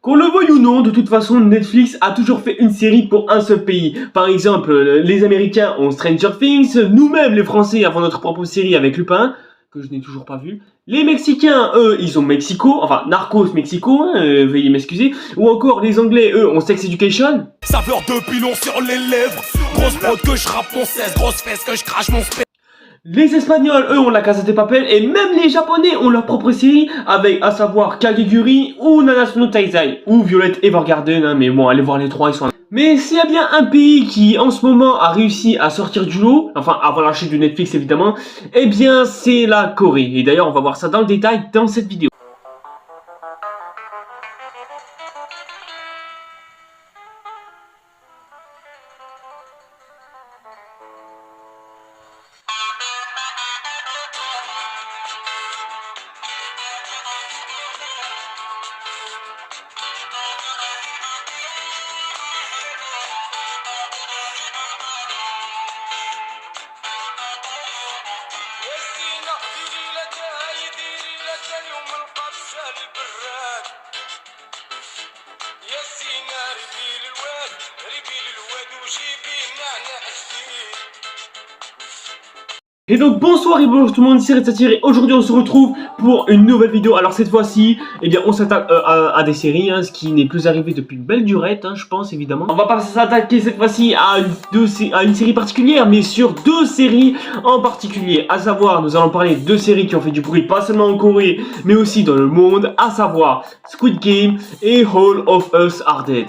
Qu'on le veuille ou non, de toute façon, Netflix a toujours fait une série pour un seul pays. Par exemple, les Américains ont Stranger Things, nous-mêmes les Français avons notre propre série avec Lupin, que je n'ai toujours pas vu. Les Mexicains, eux, ils ont Mexico, enfin Narcos Mexico, hein, veuillez m'excuser. Ou encore les Anglais, eux, ont Sex Education. Saveur de pilon sur les lèvres, grosse prod que je rappe mon 16, grosse fesse que je crache mon spé. Les Espagnols, eux, ont la Casa de Papel, et même les Japonais ont leur propre série, avec, à savoir, Kakegurui, ou Nanatsu no Taizai, ou Violet Evergarden, hein, mais bon, allez voir les trois, ils sont... Mais s'il y a bien un pays qui, en ce moment, a réussi à sortir du lot, enfin, avant la chute de Netflix, évidemment, eh bien, c'est la Corée. Et d'ailleurs, on va voir ça dans le détail dans cette vidéo. Et donc bonsoir et bonjour tout le monde, ici Red Satire et aujourd'hui on se retrouve pour une nouvelle vidéo. Alors cette fois-ci, eh bien on s'attaque à des séries, hein, ce qui n'est plus arrivé depuis une belle durette, hein, je pense évidemment. On va pas s'attaquer cette fois-ci à une série particulière, mais sur deux séries en particulier. À savoir, nous allons parler de deux séries qui ont fait du bruit, pas seulement en Corée, mais aussi dans le monde, à savoir Squid Game et All of Us Are Dead.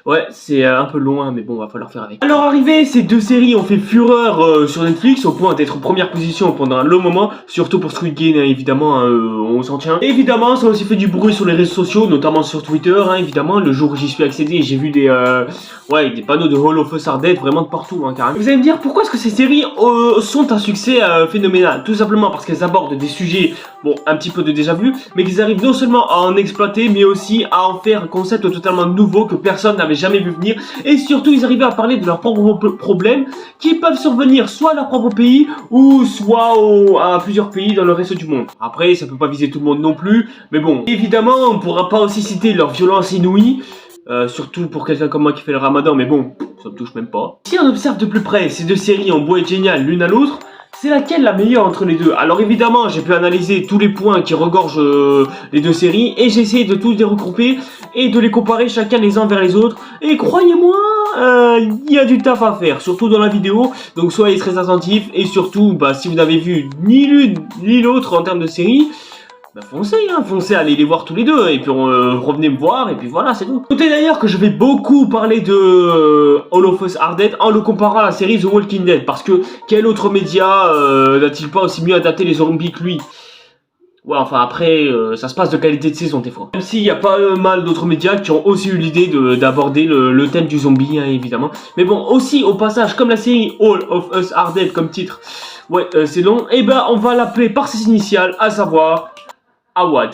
Ouais, c'est un peu loin, mais bon, va falloir faire avec. À leur arrivée, ces deux séries ont fait fureur sur Netflix, au point d'être en première position pendant un long moment, surtout pour Squid Game, hein, évidemment, on s'en tient. Évidemment, ça a aussi fait du bruit sur les réseaux sociaux, notamment sur Twitter, hein, évidemment, le jour où j'y suis accédé, j'ai vu des panneaux de All of Us Are Dead vraiment de partout, hein, carrément. Vous allez me dire, pourquoi est-ce que ces séries sont un succès phénoménal? Tout simplement parce qu'elles abordent des sujets, bon, un petit peu de déjà vu, mais qu'ils arrivent non seulement à en exploiter, mais aussi à en faire un concept totalement nouveau que personne n'avait jamais vu venir, et surtout ils arrivaient à parler de leurs propres problèmes qui peuvent survenir soit à leur propre pays ou soit à plusieurs pays dans le reste du monde. Après ça peut pas viser tout le monde non plus, mais bon, évidemment on pourra pas aussi citer leur violence inouïe, surtout pour quelqu'un comme moi qui fait le ramadan, mais bon, ça me touche même pas. Si on observe de plus près ces deux séries en beau et génial l'une à l'autre, c'est laquelle la meilleure entre les deux? Alors évidemment, j'ai pu analyser tous les points qui regorgent les deux séries et j'ai essayé de tous les regrouper et de les comparer chacun les uns vers les autres. Et croyez-moi, il y a du taf à faire, surtout dans la vidéo. Donc soyez très attentifs et surtout, si vous n'avez vu ni l'une ni l'autre en termes de série, foncez, allez les voir tous les deux, et puis revenez me voir, et puis voilà, c'est tout. Notez d'ailleurs que je vais beaucoup parler de All of Us Are Dead en le comparant à la série The Walking Dead, parce que quel autre média n'a-t-il pas aussi mieux adapté les zombies que lui? Ouais, enfin après, ça se passe de qualité de saison des fois. Même s'il n'y a pas mal d'autres médias qui ont aussi eu l'idée d'aborder le thème du zombie, hein, évidemment. Mais bon, aussi au passage, comme la série All of Us Are Dead comme titre, ouais, c'est long, et on va l'appeler par ses initiales, à savoir... Awad.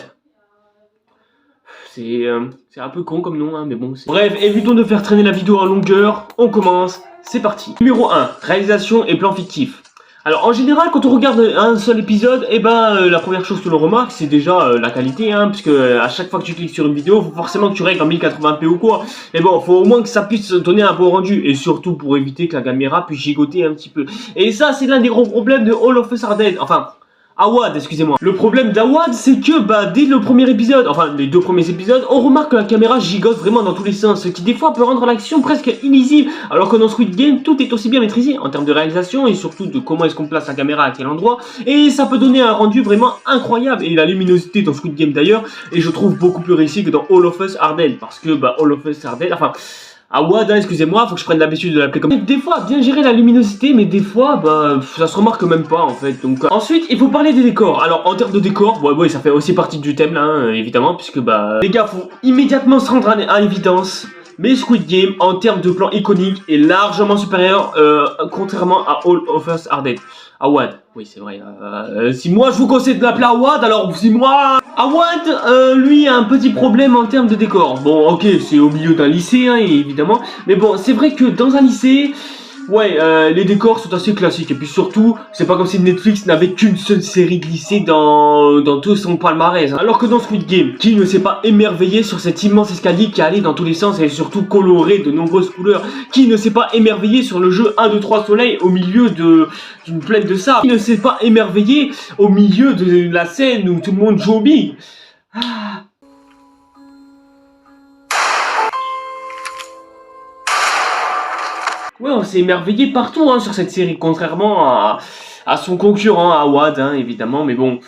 C'est un peu con comme nom, hein, mais bon. Bref, évitons de faire traîner la vidéo en longueur. On commence, c'est parti. Numéro 1, réalisation et plan fictif. Alors en général, quand on regarde un seul épisode, la première chose que l'on remarque, c'est déjà la qualité, hein, puisque à chaque fois que tu cliques sur une vidéo, faut forcément que tu règles en 1080p ou quoi. Mais bon, faut au moins que ça puisse donner un bon rendu, et surtout pour éviter que la caméra puisse gigoter un petit peu. Et ça, c'est l'un des gros problèmes de All of Us Are Dead. Enfin... Awad, excusez-moi. Le problème d'Awad, c'est que dès le premier épisode, enfin les deux premiers épisodes, on remarque que la caméra gigote vraiment dans tous les sens, ce qui des fois peut rendre l'action presque illisible, alors que dans Squid Game, tout est aussi bien maîtrisé en termes de réalisation et surtout de comment est-ce qu'on place la caméra à quel endroit, et ça peut donner un rendu vraiment incroyable, et la luminosité dans Squid Game d'ailleurs, et je trouve beaucoup plus réussi que dans All of Us Are Dead, parce que All of Us Are Dead, enfin... Awad, excusez-moi, faut que je prenne l'habitude de l'appeler comme ça. Des fois, bien gérer la luminosité, mais des fois, ça se remarque même pas en fait. Donc, ensuite, il faut parler des décors. Alors, en termes de décors, ouais, ça fait aussi partie du thème là, hein, évidemment, puisque les gars faut immédiatement se rendre à l'évidence. Mais Squid Game, en termes de plan iconique, est largement supérieur, contrairement à All of Us Are Dead. Awad, oui c'est vrai, si moi je vous conseille de l'appeler Awad, alors si moi... Awad, lui a un petit problème en termes de décor. Bon ok, c'est au milieu d'un lycée, hein, évidemment, mais bon, c'est vrai que dans un lycée... Ouais, les décors sont assez classiques. Et puis surtout, c'est pas comme si Netflix n'avait qu'une seule série glissée dans tout son palmarès. Hein. Alors que dans Squid Game, qui ne s'est pas émerveillé sur cet immense escalier qui allait dans tous les sens et surtout coloré de nombreuses couleurs? Qui ne s'est pas émerveillé sur le jeu 1, 2, 3 soleil au milieu d'une plaine de sable? Qui ne s'est pas émerveillé au milieu de la scène où tout le monde joue au billes? Ouais, on s'est émerveillé partout hein, sur cette série, contrairement à son concurrent, à Awad, hein, évidemment, mais bon,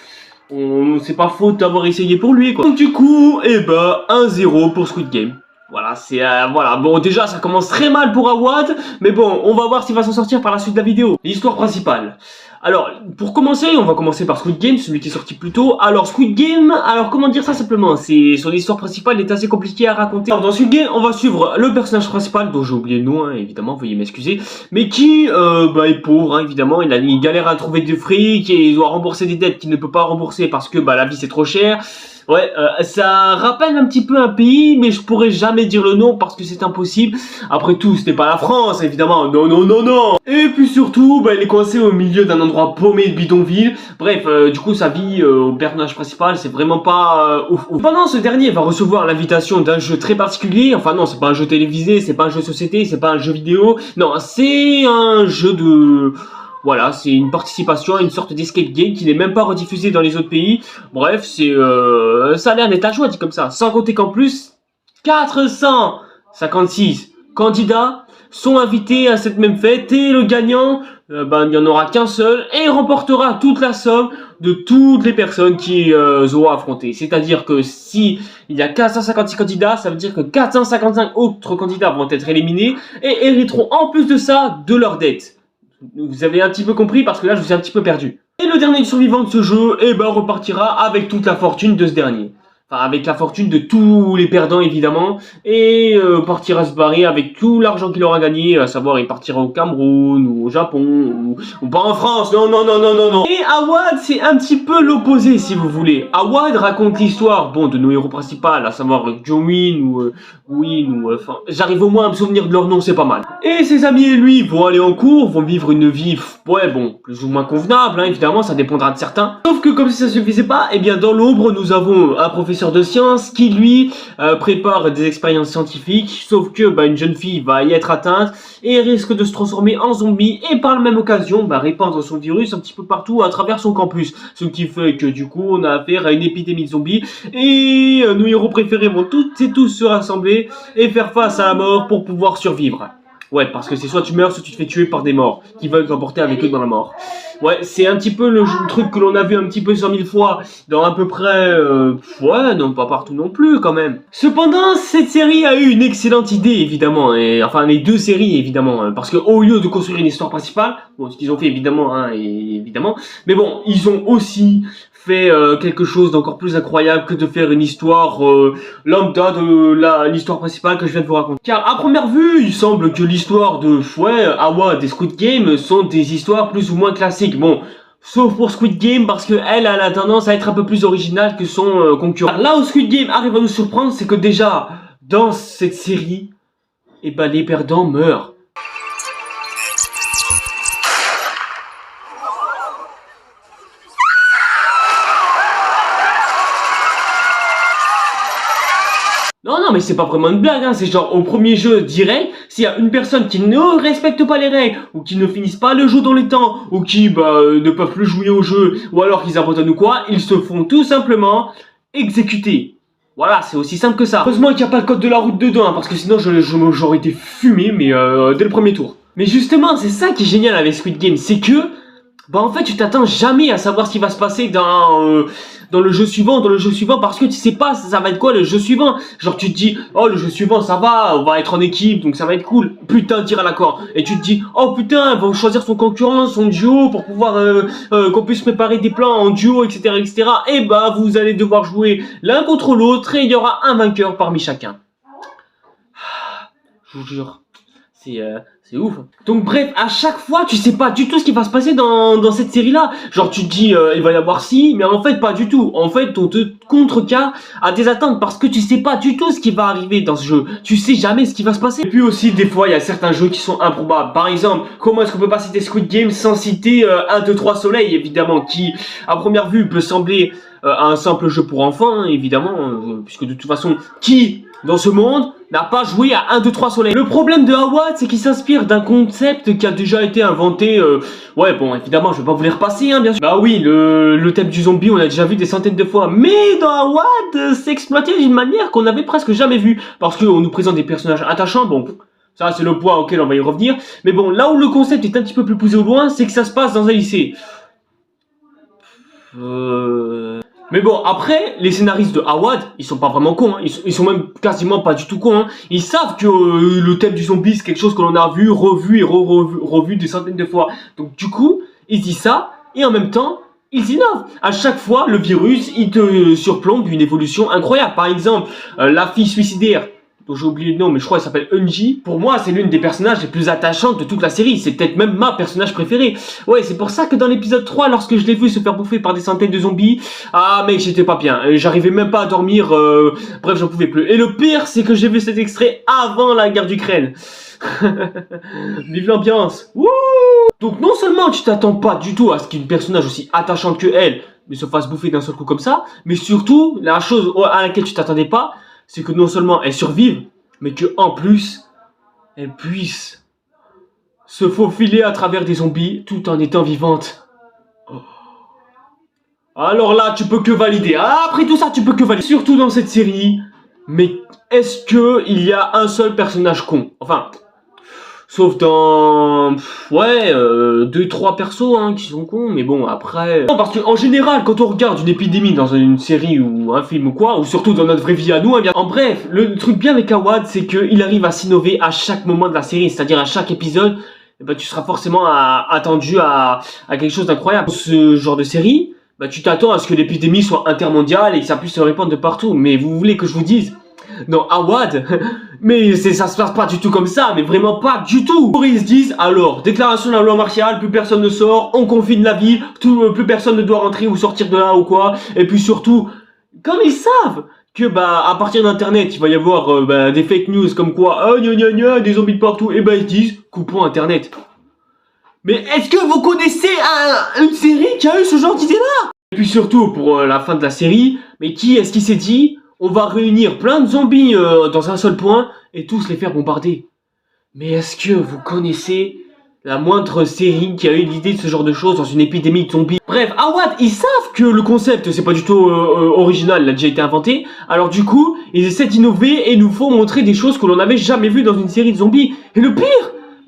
c'est pas faute d'avoir essayé pour lui, quoi. Donc du coup, 1-0 pour Squid Game. Voilà, voilà, bon déjà ça commence très mal pour Awad, mais bon, on va voir s'il va s'en sortir par la suite de la vidéo. L'histoire principale. Alors, pour commencer, on va commencer par Squid Game, celui qui est sorti plus tôt. Alors, Squid Game, alors comment dire ça simplement, son histoire principale est assez compliquée à raconter. Alors, dans Squid Game, on va suivre le personnage principal, dont j'ai oublié le nom, hein, évidemment, veuillez m'excuser, mais qui est pauvre, hein, évidemment, il galère à trouver du fric, et il doit rembourser des dettes qu'il ne peut pas rembourser parce que la vie c'est trop cher. Ouais, ça rappelle un petit peu un pays, mais je pourrais jamais dire le nom parce que c'est impossible. Après tout, c'était pas la France, évidemment. Non, non, non, non. Et puis surtout, il est coincé au milieu d'un endroit paumé de bidonville. Bref, du coup, sa vie au personnage principal, c'est vraiment pas ouf. Pendant ce dernier va recevoir l'invitation d'un jeu très particulier. Enfin non, c'est pas un jeu télévisé, c'est pas un jeu de société, c'est pas un jeu vidéo. Non, c'est un jeu de... Voilà, c'est une participation à une sorte d'escape game qui n'est même pas rediffusée dans les autres pays. Bref, ça a l'air d'être à jouer, dit comme ça. Sans compter qu'en plus, 456 candidats sont invités à cette même fête et le gagnant, il n'y en aura qu'un seul et il remportera toute la somme de toutes les personnes qui auront affronté. C'est-à-dire que si il y a 456 candidats, ça veut dire que 455 autres candidats vont être éliminés et hériteront en plus de ça de leurs dettes. Vous avez un petit peu compris parce que là je vous ai un petit peu perdu. Et le dernier survivant de ce jeu, repartira avec toute la fortune de ce dernier. Enfin, avec la fortune de tous les perdants évidemment. Et partira se barrer avec tout l'argent qu'il aura gagné. À savoir, il partira au Cameroun ou au Japon ou pas en France. Non, non, non, non, non, non. Et Awad, c'est un petit peu l'opposé si vous voulez. Awad raconte l'histoire, de nos héros principaux, à savoir Jowin ou enfin, j'arrive au moins à me souvenir de leur nom, c'est pas mal. Et ses amis et lui vont aller en cours, vont vivre une vie, plus ou moins convenable, hein, évidemment, ça dépendra de certains. Sauf que comme si ça suffisait pas, dans l'ombre, nous avons un professeur de sciences qui, lui, prépare des expériences scientifiques, sauf que, une jeune fille va y être atteinte et risque de se transformer en zombie et par la même occasion, répandre son virus un petit peu partout à travers son campus. Ce qui fait que, du coup, on a affaire à une épidémie de zombies et nos héros préférés vont toutes et tous se rassembler et faire face à la mort pour pouvoir survivre. Ouais, parce que c'est soit tu meurs, soit tu te fais tuer par des morts qui veulent t'emporter avec eux dans la mort. Ouais, c'est un petit peu le truc que l'on a vu un petit peu 100 000 fois dans à peu près... non, pas partout non plus quand même. Cependant, cette série a eu une excellente idée évidemment, enfin les deux séries évidemment, parce que au lieu de construire une histoire principale, ce qu'ils ont fait évidemment, mais bon, ils ont aussi fait quelque chose d'encore plus incroyable que de faire une histoire lambda de l'histoire principale que je viens de vous raconter. Car à première vue, il semble que l'histoire de Awad et Squid Game sont des histoires plus ou moins classiques. Bon, sauf pour Squid Game parce qu'elle a la tendance à être un peu plus originale que son concurrent. Alors là où Squid Game arrive à nous surprendre, c'est que déjà, dans cette série, les perdants meurent. Non, mais c'est pas vraiment une blague, hein. C'est genre au premier jeu direct, s'il y a une personne qui ne respecte pas les règles, ou qui ne finissent pas le jeu dans les temps, ou qui ne peuvent plus jouer au jeu, ou alors qu'ils abandonnent ou quoi, ils se font tout simplement exécuter. Voilà, c'est aussi simple que ça. Heureusement qu'il n'y a pas le code de la route dedans, hein, parce que sinon j'aurais été fumé, mais dès le premier tour. Mais justement, c'est ça qui est génial avec Squid Game, c'est que en fait tu t'attends jamais à savoir ce qui va se passer dans le jeu suivant, parce que tu sais pas ça va être quoi le jeu suivant. Genre tu te dis, oh le jeu suivant ça va, on va être en équipe donc ça va être cool. Putain, tir à l'accord. Et tu te dis, oh putain, ils vont choisir son concurrent, son duo pour pouvoir qu'on puisse préparer des plans en duo, etc. etc. Et vous allez devoir jouer l'un contre l'autre et il y aura un vainqueur parmi chacun. Je vous jure, C'est ouf. Donc bref, à chaque fois, tu sais pas du tout ce qui va se passer dans cette série-là. Genre tu te dis, il va y avoir ci, mais en fait pas du tout. En fait, on te contrecarre à tes attentes parce que tu sais pas du tout ce qui va arriver dans ce jeu. Tu sais jamais ce qui va se passer. Et puis aussi, des fois, il y a certains jeux qui sont improbables. Par exemple, comment est-ce qu'on peut pas citer Squid Game sans citer 1, 2, 3 Soleil, évidemment, qui, à première vue, peut sembler un simple jeu pour enfants, hein, évidemment, puisque de toute façon, qui, dans ce monde, n'a pas joué à 1, 2, 3 Soleil. Le problème de Awad, c'est qu'il s'inspire d'un concept qui a déjà été inventé, ouais, bon, évidemment, je vais pas vous les repasser, hein, bien sûr. Bah oui, le thème du zombie, on l'a déjà vu des centaines de fois, mais dans Awad, c'est exploité d'une manière qu'on n'avait presque jamais vue, parce qu'on nous présente des personnages attachants, bon... Ça, c'est le point auquel on va y revenir. Mais bon, là où le concept est un petit peu plus poussé au loin, c'est que ça se passe dans un lycée. Mais bon, après, les scénaristes de Awad, ils sont pas vraiment cons, hein. Ils sont même quasiment pas du tout cons, hein. Ils savent que le thème du zombie, c'est quelque chose que l'on a vu, revu et revu des centaines de fois. Donc du coup, ils disent ça, et en même temps, ils innovent. À chaque fois, le virus, il te surplombe d'une évolution incroyable. Par exemple, la fille suicidaire, dont j'ai oublié le nom, mais je crois qu'elle s'appelle Eunji. Pour moi, c'est l'une des personnages les plus attachantes de toute la série. C'est peut-être même ma personnage préférée. Ouais, c'est pour ça que dans l'épisode 3, lorsque je l'ai vu se faire bouffer par des centaines de zombies, ah mec, j'étais pas bien. J'arrivais même pas à dormir, bref, j'en pouvais plus. Et le pire, c'est que j'ai vu cet extrait avant la guerre d'Ukraine. Vive l'ambiance. Wouh! Donc non seulement tu t'attends pas du tout à ce qu'une personnage aussi attachante que elle mais se fasse bouffer d'un seul coup comme ça, mais surtout, la chose à laquelle tu t'attendais pas, c'est que non seulement elle survive, mais que en plus, elle puisse se faufiler à travers des zombies tout en étant vivante. Oh. Alors là, tu peux que valider. Après tout ça, tu peux que valider. Surtout dans cette série, mais est-ce que il y a un seul personnage con? Enfin, sauf dans... ouais, 2-3 persos hein, qui sont cons, mais bon, après... Non, parce qu'en général, quand on regarde une épidémie dans une série ou un film ou quoi, ou surtout dans notre vraie vie à nous, hein, bien... En bref, le truc bien avec Awad, c'est qu'il arrive à s'innover à chaque moment de la série, c'est-à-dire à chaque épisode, eh ben, tu seras forcément attendu à quelque chose d'incroyable. Pour ce genre de série, bah, tu t'attends à ce que l'épidémie soit intermondiale et que ça puisse se répandre de partout, mais vous voulez que je vous dise non, Awad, mais ça se passe pas du tout comme ça, mais vraiment pas du tout. Ils se disent, alors, déclaration de la loi martiale, plus personne ne sort, on confine la ville, plus personne ne doit rentrer ou sortir de là ou quoi. Et puis surtout, comme ils savent que bah à partir d'internet, il va y avoir des fake news comme quoi, oh gna gna gna, des zombies de partout, et bah ils se disent, coupons internet. Mais est-ce que vous connaissez une série qui a eu ce genre d'idée-là? Et puis surtout, pour la fin de la série, mais qui est-ce qui s'est dit on va réunir plein de zombies dans un seul point et tous les faire bombarder. Mais est-ce que vous connaissez la moindre série qui a eu l'idée de ce genre de choses dans une épidémie de zombies? Bref, Awad, ils savent que le concept, c'est pas du tout original, il a déjà été inventé. Alors du coup, ils essaient d'innover et nous font montrer des choses que l'on n'avait jamais vues dans une série de zombies. Et le pire,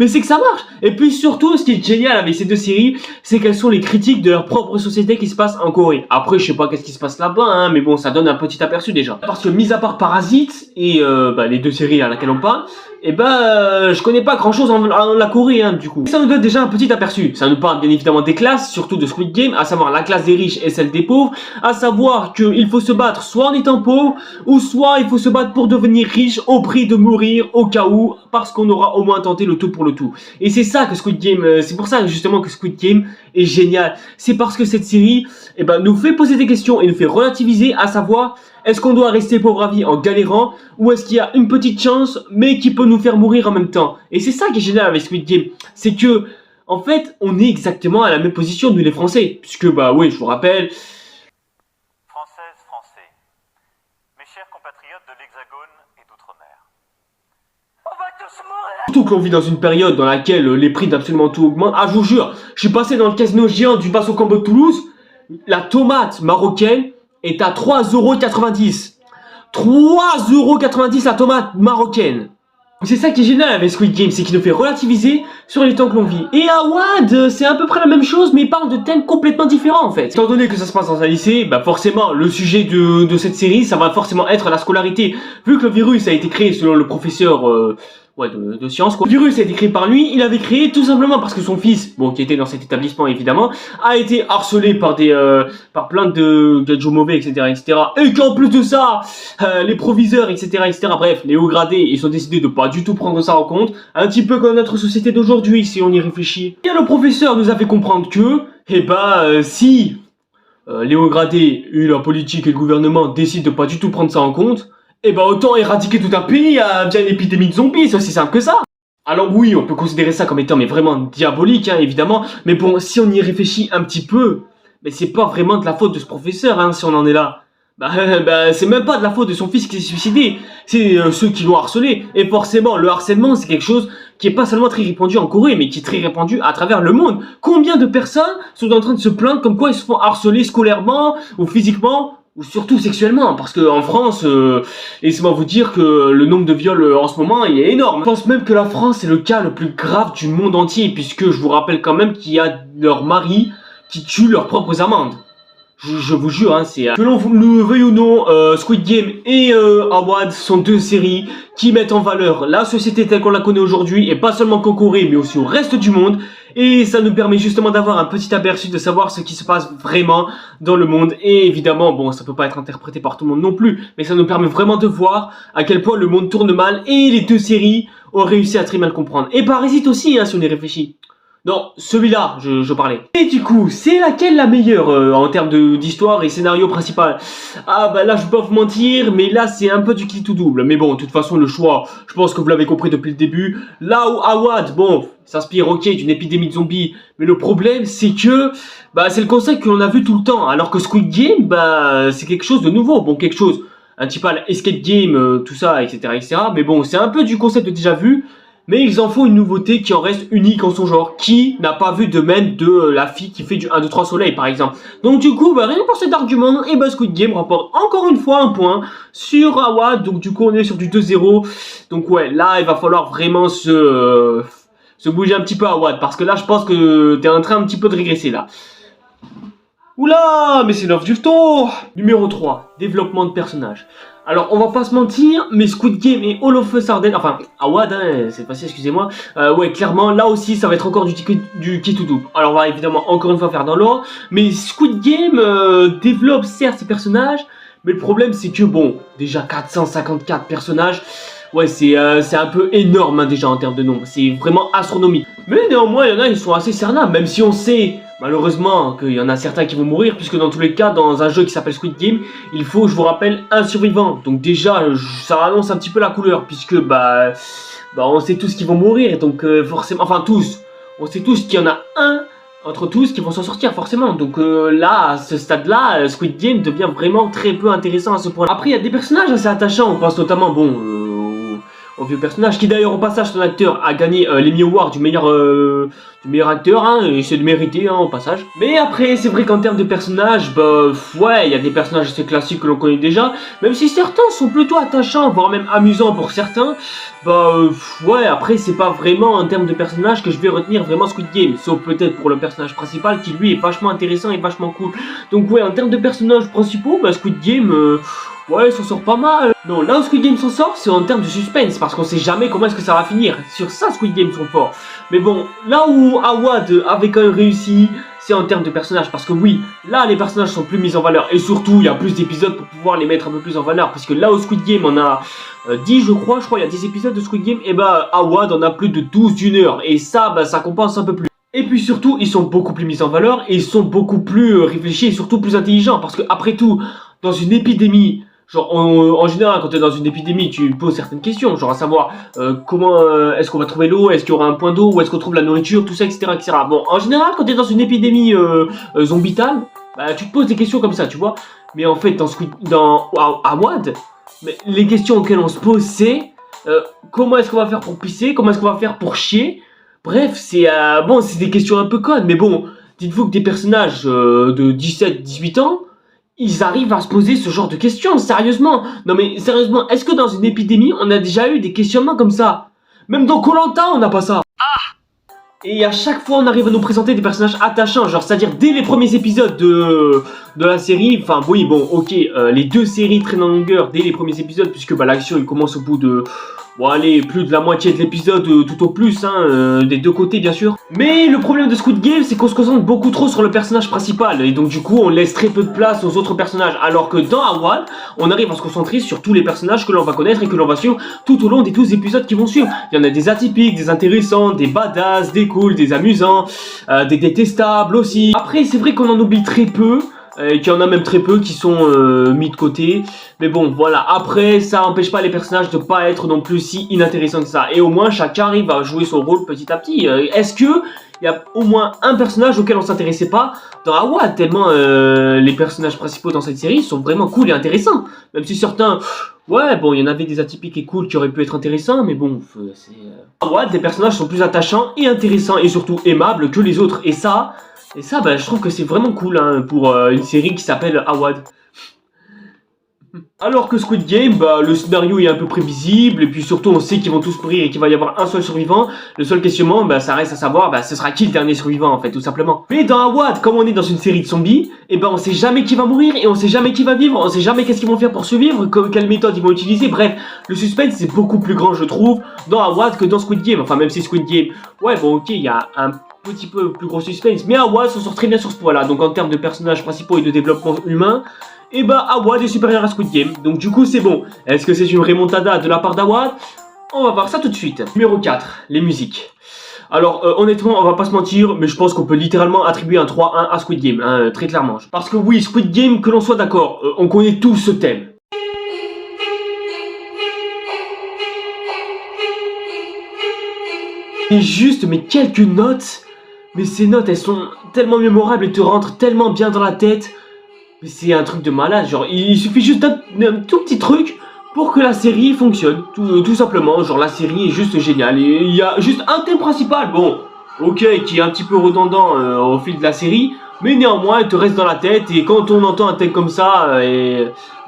mais c'est que ça marche. Et puis surtout, ce qui est génial avec ces deux séries, c'est qu'elles sont les critiques de leur propre société qui se passe en Corée. Après, je sais pas qu'est-ce qui se passe là-bas, hein, mais bon, ça donne un petit aperçu déjà. Parce que mis à part Parasite et les deux séries à laquelle on parle, et je connais pas grand-chose en la Corée, hein, du coup. Ça nous donne déjà un petit aperçu. Ça nous parle bien évidemment des classes, surtout de Squid Game, à savoir la classe des riches et celle des pauvres, à savoir qu'il faut se battre soit en étant pauvre, ou soit il faut se battre pour devenir riche au prix de mourir au cas où, parce qu'on aura au moins tenté le tout pour le tout. Et c'est ça que Squid Game, c'est pour ça justement que Squid Game est génial. C'est parce que cette série, nous fait poser des questions et nous fait relativiser, à savoir, est-ce qu'on doit rester pauvre à vie en galérant, ou est-ce qu'il y a une petite chance, mais qui peut nous faire mourir en même temps? Et c'est ça qui est génial avec Squid Game, c'est que, en fait, on est exactement à la même position, nous les Français, puisque, oui, je vous rappelle... Françaises, Français, mes chers compatriotes de l'Hexagone et d'Outre-mer, on va tous mourir! Surtout qu'on vit dans une période dans laquelle les prix d'absolument tout augmentent. Ah, je vous jure, je suis passé dans le casino géant du Basso Combo de Toulouse, la tomate marocaine est à 3,90 €. 3,90 € la tomate marocaine. C'est ça qui est génial avec Squid Game, c'est qu'il nous fait relativiser sur les temps que l'on vit. Et Awad, c'est à peu près la même chose, mais il parle de thèmes complètement différents en fait. Étant donné que ça se passe dans un lycée, forcément, le sujet de cette série, ça va forcément être la scolarité. Vu que le virus a été créé selon le professeur de science quoi. Le virus a été créé par lui, il avait créé tout simplement parce que son fils, bon qui était dans cet établissement évidemment, a été harcelé par par plein de Joe mauvais etc. Et qu'en plus de ça, les proviseurs etc. bref, les hauts gradés, ils ont décidé de pas du tout prendre ça en compte, un petit peu comme notre société d'aujourd'hui si on y réfléchit. Et le professeur nous a fait comprendre que, si les hauts gradés, la politique et le gouvernement décident de pas du tout prendre ça en compte, autant éradiquer tout un pays via une épidémie de zombies, c'est aussi simple que ça. Alors oui, on peut considérer ça comme étant vraiment diabolique, hein, évidemment, mais bon, si on y réfléchit un petit peu, c'est pas vraiment de la faute de ce professeur, hein, si on en est là. C'est même pas de la faute de son fils qui s'est suicidé, c'est ceux qui l'ont harcelé, et forcément, le harcèlement, c'est quelque chose qui est pas seulement très répandu en Corée, mais qui est très répandu à travers le monde. Combien de personnes sont en train de se plaindre comme quoi ils se font harceler scolairement, ou physiquement, ou surtout sexuellement, parce que en France, laissez-moi vous dire que le nombre de viols en ce moment il est énorme. Je pense même que la France est le cas le plus grave du monde entier, puisque je vous rappelle quand même qu'il y a leurs maris qui tuent leurs propres amantes. Je vous jure, hein, c'est... Que l'on le veuille ou non, Squid Game et Awad sont deux séries qui mettent en valeur la société telle qu'on la connaît aujourd'hui, et pas seulement qu'en Corée, mais aussi au reste du monde. Et ça nous permet justement d'avoir un petit aperçu de savoir ce qui se passe vraiment dans le monde. Et évidemment, bon, ça peut pas être interprété par tout le monde non plus, mais ça nous permet vraiment de voir à quel point le monde tourne mal, et les deux séries ont réussi à très mal comprendre. Et Parasite aussi, hein, si on y réfléchit. Non, celui-là, je parlais. Et du coup, c'est laquelle la meilleure en termes d'histoire et scénario principal? Là, je vais pas vous mentir, mais là, c'est un peu du qui tout double. Mais bon, de toute façon, le choix, je pense que vous l'avez compris depuis le début. Là où Awad, bon, s'inspire, ok, d'une épidémie de zombies, mais le problème, c'est que, c'est le concept que l'on a vu tout le temps. Alors que Squid Game, c'est quelque chose de nouveau. Bon, quelque chose, un petit peu à la escape game, tout ça, etc. Mais bon, c'est un peu du concept déjà vu. Mais ils en font une nouveauté qui en reste unique en son genre. Qui n'a pas vu de même de la fille qui fait du 1, 2, 3 soleil par exemple. Donc du coup, rien pour cet argument, et Squid Game remporte encore une fois un point sur Awad. Donc du coup, on est sur du 2-0. Donc ouais, là, il va falloir vraiment se bouger un petit peu Awad. Parce que là, je pense que t'es en train un petit peu de régresser là. Oula, mais c'est l'offre du tour. Numéro 3, développement de personnage. Alors, on va pas se mentir, mais Squid Game et All of Us Are Dead, enfin, Awad, hein, c'est passé, excusez-moi. Ouais, clairement, là aussi, ça va être encore du qui tout double. Alors, on va évidemment encore une fois faire dans l'ordre. Mais Squid Game développe certes ses personnages, mais le problème, c'est que, bon, déjà 454 personnages, ouais, c'est un peu énorme, hein, déjà, en termes de nombre. C'est vraiment astronomique. Mais néanmoins, il y en a, ils sont assez cernables, même si on sait... Malheureusement, qu'il y en a certains qui vont mourir, puisque dans tous les cas, dans un jeu qui s'appelle Squid Game, il faut, je vous rappelle, un survivant. Donc déjà, ça annonce un petit peu la couleur, puisque, on sait tous qu'ils vont mourir, donc forcément, enfin tous, on sait tous qu'il y en a un entre tous qui vont s'en sortir, forcément. Donc là, à ce stade-là, Squid Game devient vraiment très peu intéressant à ce point-là. Après, il y a des personnages assez attachants, on pense notamment, au vieux personnage, qui d'ailleurs au passage son acteur a gagné l'Emmy Award du meilleur acteur, hein, et c'est de mériter, hein, au passage. Mais après c'est vrai qu'en termes de personnages, ouais, il y a des personnages assez classiques que l'on connaît déjà, même si certains sont plutôt attachants, voire même amusants pour certains. Ouais, après c'est pas vraiment en termes de personnages que je vais retenir vraiment Squid Game, sauf peut-être pour le personnage principal qui lui est vachement intéressant et vachement cool. Donc ouais, en termes de personnages principaux, Squid Game... ouais, ça sort pas mal. Non, là où Squid Game s'en sort, c'est en termes de suspense, parce qu'on sait jamais comment est-ce que ça va finir. Sur ça, Squid Game sont forts. Mais bon, là où Awad avait quand même réussi, c'est en termes de personnages, parce que oui, là les personnages sont plus mis en valeur, et surtout, il y a plus d'épisodes pour pouvoir les mettre un peu plus en valeur, parce que là où Squid Game on a 10, je crois, il y a 10 épisodes de Squid Game, et Awad en a plus de 12 d'une heure, et ça, ça compense un peu plus. Et puis surtout, ils sont beaucoup plus mis en valeur, et ils sont beaucoup plus réfléchis, et surtout plus intelligents, parce que après tout, dans une épidémie, genre, en général, quand tu es dans une épidémie, tu poses certaines questions, genre à savoir comment est-ce qu'on va trouver l'eau, est-ce qu'il y aura un point d'eau, où est-ce qu'on trouve la nourriture, tout ça, etc., etc. Bon, en général, quand tu es dans une épidémie zombitale, tu te poses des questions comme ça, tu vois. Mais en fait, dans Awad, les questions auxquelles on se pose, c'est comment est-ce qu'on va faire pour pisser, comment est-ce qu'on va faire pour chier. Bref, c'est c'est des questions un peu connes, mais bon, dites-vous que des personnages de 17-18 ans, ils arrivent à se poser ce genre de questions, sérieusement. Non mais sérieusement, est-ce que dans une épidémie, on a déjà eu des questionnements comme ça? Même dans Koh-Lanta, on n'a pas ça. Et à chaque fois, on arrive à nous présenter des personnages attachants, genre, c'est-à-dire dès les premiers épisodes de la série, enfin, oui, bon, ok, les deux séries traînent en longueur dès les premiers épisodes, puisque l'action, il commence au bout de Bon allez, plus de la moitié de l'épisode tout au plus, hein, des deux côtés bien sûr. Mais le problème de Squid Game, c'est qu'on se concentre beaucoup trop sur le personnage principal. Et donc du coup, on laisse très peu de place aux autres personnages. Alors que dans Awad, on arrive à se concentrer sur tous les personnages que l'on va connaître et que l'on va suivre tout au long des 12 épisodes qui vont suivre. Il y en a des atypiques, des intéressants, des badass, des cools, des amusants, des détestables aussi. Après, c'est vrai qu'on en oublie très peu. Qu'il y en a même très peu qui sont mis de côté. Mais bon, voilà. Après, ça n'empêche pas les personnages de pas être non plus si inintéressants que ça. Et au moins, chacun arrive à jouer son rôle petit à petit. Est-ce que il y a au moins un personnage auquel on s'intéressait pas dans Awad, tellement les personnages principaux dans cette série sont vraiment cool et intéressants. Même si certains... Ouais, bon, il y en avait des atypiques et cool qui auraient pu être intéressants, mais bon, c'est... Awad, les personnages sont plus attachants et intéressants et surtout aimables que les autres. Et ça, bah, je trouve que c'est vraiment cool hein, pour une série qui s'appelle Awad. Alors que Squid Game, bah, le scénario est un peu prévisible, et puis surtout on sait qu'ils vont tous mourir et qu'il va y avoir un seul survivant. Le seul questionnement, bah, ça reste à savoir, bah, ce sera qui le dernier survivant en fait, tout simplement. Mais dans Awad, comme on est dans une série de zombies, et ben on sait jamais qui va mourir, et on sait jamais qui va vivre, on sait jamais qu'est-ce qu'ils vont faire pour survivre, quelle méthode ils vont utiliser, bref, le suspense c'est beaucoup plus grand je trouve, dans Awad que dans Squid Game. Enfin même si Squid Game, ouais bon ok, il y a un petit peu plus gros suspense, mais Awad s'en sort très bien sur ce point là, donc en termes de personnages principaux et de développement humain, et bah Awad est supérieur à Squid Game, donc du coup c'est bon. Est-ce que c'est une remontada de la part d'Awad? On va voir ça tout de suite. Numéro 4, les musiques. Alors honnêtement on va pas se mentir, mais je pense qu'on peut littéralement attribuer un 3-1 à Squid Game, hein, très clairement. Parce que oui, Squid Game, que l'on soit d'accord, on connaît tous ce thème. Et juste, mais quelques notes, mais ces notes elles sont tellement mémorables et te rentrent tellement bien dans la tête. Mais c'est un truc de malade, genre il suffit juste d'un tout petit truc pour que la série fonctionne, tout simplement, genre la série est juste géniale, et il y a juste un thème principal, bon, ok, qui est un petit peu redondant au fil de la série, mais néanmoins, il te reste dans la tête, et quand on entend un thème comme ça,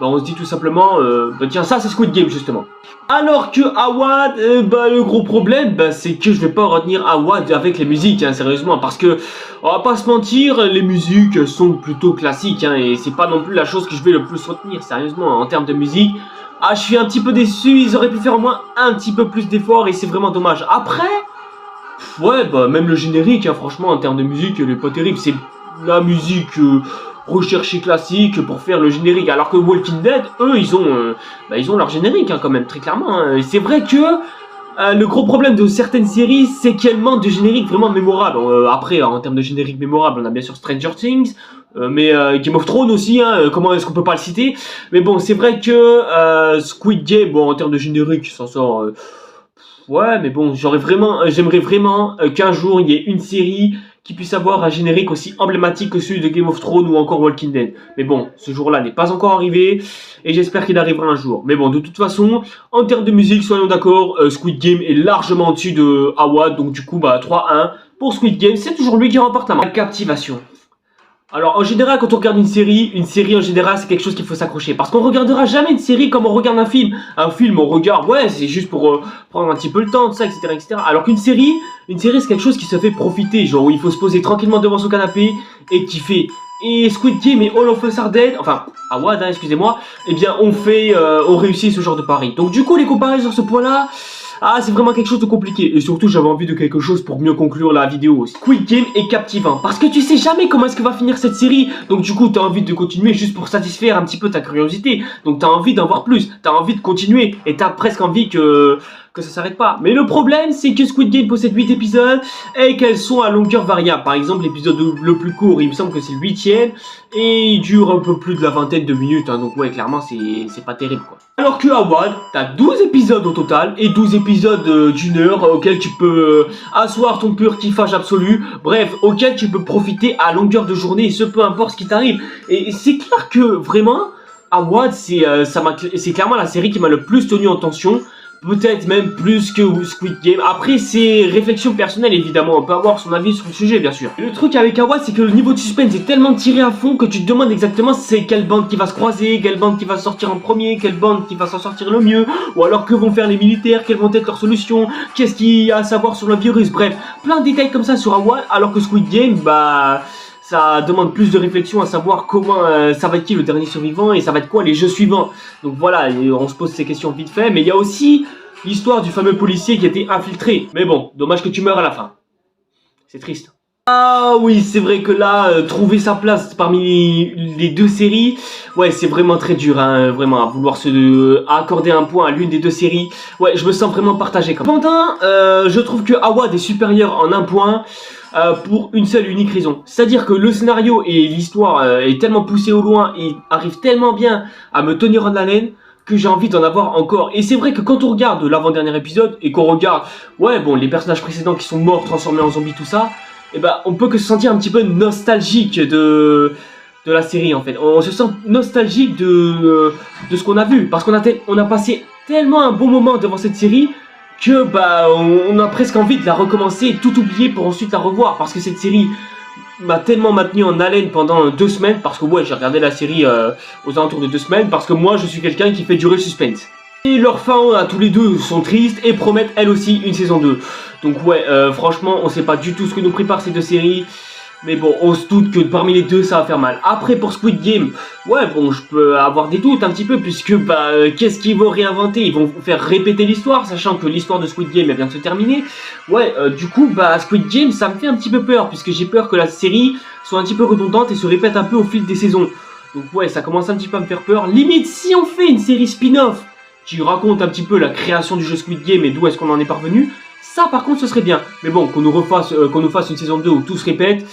bah, on se dit tout simplement, bah, tiens, ça c'est Squid Game, justement. Alors que Awad, bah, le gros problème, bah, c'est que je vais pas retenir Awad avec les musiques, hein, sérieusement, parce que, on va pas se mentir, les musiques sont plutôt classiques, hein, et c'est pas non plus la chose que je vais le plus retenir, sérieusement, en termes de musique. Ah, je suis un petit peu déçu, ils auraient pu faire au moins un petit peu plus d'efforts, et c'est vraiment dommage. Après, ouais, bah, même le générique, hein, franchement, en termes de musique, il est pas terrible, c'est la musique recherchée classique pour faire le générique, alors que Walking Dead, eux, ils ont leur générique, hein, quand même, très clairement, hein. C'est vrai que le gros problème de certaines séries, c'est qu'elles manquent de générique vraiment mémorable. Après, en termes de générique mémorable, on a bien sûr Stranger Things, mais Game of Thrones aussi, hein, comment est-ce qu'on peut pas le citer? Mais bon, c'est vrai que Squid Game, bon, en termes de générique, ça sort... ouais, mais bon, j'aimerais vraiment qu'un jour, il y ait une série qui puisse avoir un générique aussi emblématique que celui de Game of Thrones ou encore Walking Dead. Mais bon, ce jour-là n'est pas encore arrivé, et j'espère qu'il arrivera un jour. Mais bon, de toute façon, en termes de musique, soyons d'accord, Squid Game est largement au-dessus de Awad, donc du coup, bah 3-1 pour Squid Game, c'est toujours lui qui remporte la main. La captivation. Alors en général quand on regarde une série en général c'est quelque chose qu'il faut s'accrocher. Parce qu'on regardera jamais une série comme on regarde un film. Un film on regarde, ouais c'est juste pour prendre un petit peu le temps, tout ça, etc. Alors qu'une série c'est quelque chose qui se fait profiter. Genre où il faut se poser tranquillement devant son canapé et kiffer. Et Squid Game et All of Us Are Dead, enfin Awad hein, excusez-moi, eh bien on réussit ce genre de pari. Donc du coup les comparer sur ce point là, ah, c'est vraiment quelque chose de compliqué. Et surtout, j'avais envie de quelque chose pour mieux conclure la vidéo. Squid Game est captivant. Parce que tu sais jamais comment est-ce que va finir cette série. Donc du coup, t'as envie de continuer juste pour satisfaire un petit peu ta curiosité. Donc t'as envie d'en voir plus. T'as envie de continuer. Et t'as presque envie que ça s'arrête pas. Mais le problème, c'est que Squid Game possède 8 épisodes et qu'elles sont à longueur variable. Par exemple, l'épisode le plus court, il me semble que c'est le 8ème. Et il dure un peu plus de la vingtaine de minutes. Hein, donc ouais, clairement, c'est pas terrible, quoi. Alors que Awad, t'as 12 épisodes au total. Et 12 épisodes d'une heure auxquels tu peux asseoir ton pur kiffage absolu. Bref, auxquels tu peux profiter à longueur de journée. Et ce, peu importe ce qui t'arrive. Et c'est clair que, vraiment, Awad, c'est clairement la série qui m'a le plus tenu en tension. Peut-être même plus que Squid Game. Après, c'est réflexion personnelle, évidemment. On peut avoir son avis sur le sujet, bien sûr. Et le truc avec Awad, c'est que le niveau de suspense est tellement tiré à fond que tu te demandes exactement c'est quelle bande qui va se croiser, quelle bande qui va sortir en premier, quelle bande qui va s'en sortir le mieux, ou alors que vont faire les militaires, quelles vont être leurs solutions, qu'est-ce qu'il y a à savoir sur le virus. Bref, plein de détails comme ça sur Awad, alors que Squid Game, bah... ça demande plus de réflexion à savoir comment ça va être qui le dernier survivant et ça va être quoi les jeux suivants. Donc voilà, on se pose ces questions vite fait, mais il y a aussi l'histoire du fameux policier qui a été infiltré. Mais bon, dommage que tu meurs à la fin. C'est triste. Ah oui, c'est vrai que là, trouver sa place parmi les deux séries, ouais, c'est vraiment très dur, hein, vraiment, à vouloir à accorder un point à l'une des deux séries. Ouais, je me sens vraiment partagé. Cependant, je trouve que Awad est supérieur en un point. Pour une seule unique raison. C'est-à-dire que le scénario et l'histoire est tellement poussé au loin et arrive tellement bien à me tenir en haleine que j'ai envie d'en avoir encore. Et c'est vrai que quand on regarde l'avant-dernier épisode et qu'on regarde, ouais, bon, les personnages précédents qui sont morts, transformés en zombies, tout ça, et ben, on peut que se sentir un petit peu nostalgique de la série, en fait. On se sent nostalgique de ce qu'on a vu. Parce qu'on a passé tellement un bon moment devant cette série que bah on a presque envie de la recommencer et tout oublier pour ensuite la revoir, parce que cette série m'a tellement maintenu en haleine pendant 2 semaines, parce que ouais, j'ai regardé la série aux alentours de 2 semaines, parce que moi je suis quelqu'un qui fait durer le suspense. Et leurs fins à tous les deux sont tristes et promettent elles aussi une saison 2. Donc ouais, franchement on sait pas du tout ce que nous prépare ces deux séries. Mais bon, on se doute que parmi les deux, ça va faire mal. Après, pour Squid Game, ouais, bon, je peux avoir des doutes un petit peu, puisque, bah, qu'est-ce qu'ils vont réinventer? Ils vont faire répéter l'histoire, sachant que l'histoire de Squid Game, elle vient de se terminer. Ouais, du coup, bah, Squid Game, ça me fait un petit peu peur, puisque j'ai peur que la série soit un petit peu redondante et se répète un peu au fil des saisons. Donc ouais, ça commence un petit peu à me faire peur. Limite, si on fait une série spin-off qui raconte un petit peu la création du jeu Squid Game et d'où est-ce qu'on en est parvenu, ça, par contre, ce serait bien. Mais bon, qu'on nous fasse une saison 2 où tout se répète.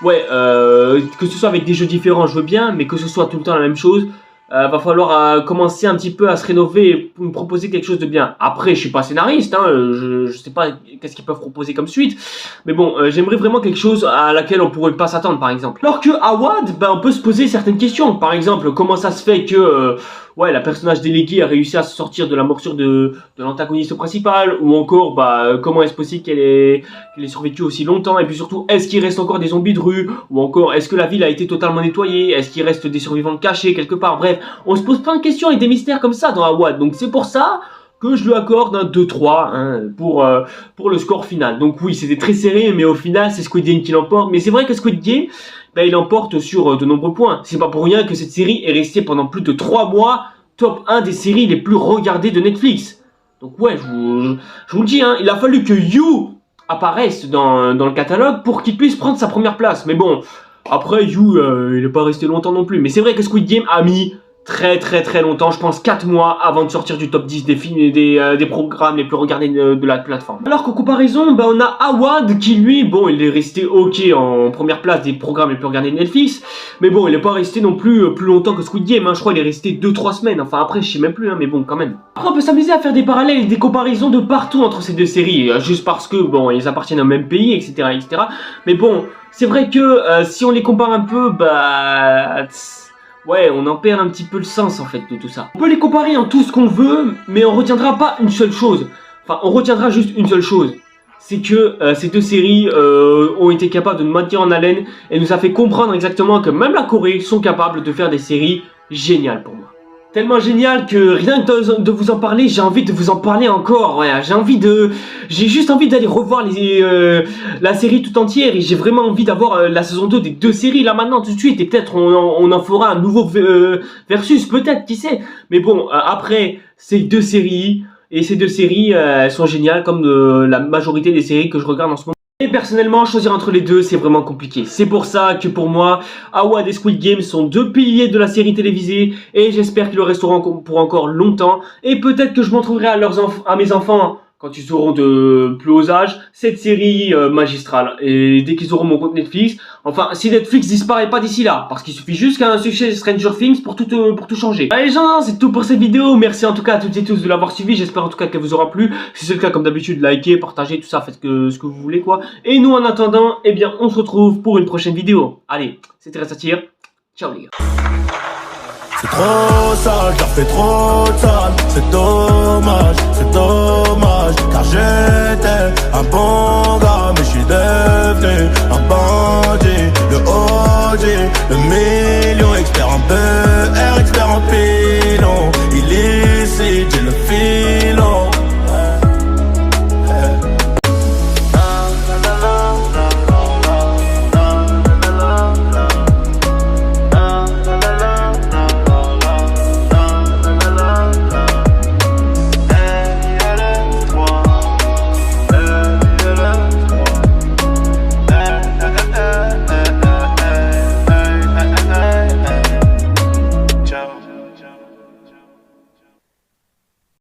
Ouais, que ce soit avec des jeux différents, je veux bien, mais que ce soit tout le temps la même chose, va falloir commencer un petit peu à se rénover pour me proposer quelque chose de bien. Après, je suis pas scénariste, hein, je sais pas qu'est-ce qu'ils peuvent proposer comme suite, mais bon, j'aimerais vraiment quelque chose à laquelle on pourrait pas s'attendre, par exemple. Alors que Awad, ben, on peut se poser certaines questions. Par exemple, comment ça se fait que ouais, la personnage déléguée a réussi à se sortir de la morsure de l'antagoniste principal, ou encore, bah, comment est-ce possible qu'elle ait survécu aussi longtemps, et puis surtout, est-ce qu'il reste encore des zombies de rue, ou encore, est-ce que la ville a été totalement nettoyée, est-ce qu'il reste des survivants cachés quelque part, bref, on se pose plein de questions et des mystères comme ça dans Awad, donc c'est pour ça que je lui accorde un 2-3 hein, pour le score final. Donc oui, c'était très serré, mais au final, c'est Squid Game qui l'emporte, mais c'est vrai que Squid Game, ben, il emporte sur de nombreux points. C'est pas pour rien que cette série est restée pendant plus de 3 mois top 1 des séries les plus regardées de Netflix. Donc ouais, je vous le dis, hein, il a fallu que You apparaisse dans le catalogue pour qu'il puisse prendre sa première place. Mais bon, après You, il n'est pas resté longtemps non plus. Mais c'est vrai que Squid Game a mis très longtemps, je pense 4 mois avant de sortir du top 10 des programmes les plus regardés de la plateforme. Alors qu'en comparaison, bah, on a Awad qui lui, bon, il est resté ok en première place des programmes les plus regardés de Netflix, mais bon, il n'est pas resté non plus longtemps que Squid Game, hein. Je crois qu'il est resté 2-3 semaines, enfin après je sais même plus, hein, mais bon quand même. Après on peut s'amuser à faire des parallèles et des comparaisons de partout entre ces deux séries, juste parce que bon, ils appartiennent au même pays, etc. Mais bon, c'est vrai que si on les compare un peu, bah... ouais, on en perd un petit peu le sens en fait de tout ça. On peut les comparer en tout ce qu'on veut, mais on retiendra pas une seule chose. Enfin, on retiendra juste une seule chose. C'est que ces deux séries ont été capables de nous maintenir en haleine et nous a fait comprendre exactement que même la Corée sont capables de faire des séries géniales pour moi. Tellement génial que rien que de vous en parler, j'ai envie de vous en parler encore. Ouais, j'ai juste envie d'aller revoir la série tout entière et j'ai vraiment envie d'avoir la saison 2 des deux séries là maintenant tout de suite et peut-être on en fera un nouveau versus, peut-être, qui sait. Mais bon, après ces deux séries et ces deux séries elles sont géniales comme la majorité des séries que je regarde en ce moment. Et personnellement, choisir entre les deux, c'est vraiment compliqué. C'est pour ça que pour moi, Awad et Squid Game sont deux piliers de la série télévisée et j'espère qu'ils le resteront pour encore longtemps. Et peut-être que je montrerai à mes enfants, quand ils auront de plus haut âge, cette série magistrale. Et dès qu'ils auront mon compte Netflix, enfin, si Netflix disparaît pas d'ici là, parce qu'il suffit juste qu'un succès Stranger Things pour tout changer. Allez les gens, c'est tout pour cette vidéo. Merci en tout cas à toutes et tous de l'avoir suivi. J'espère en tout cas qu'elle vous aura plu. Si c'est le cas, comme d'habitude, likez, partagez, tout ça, faites ce que vous voulez, quoi. Et nous, en attendant, eh bien, on se retrouve pour une prochaine vidéo. Allez, c'était Satire. Ciao les gars. C'est trop sale, t'as fait trop de sale. C'est dommage, c'est dommage.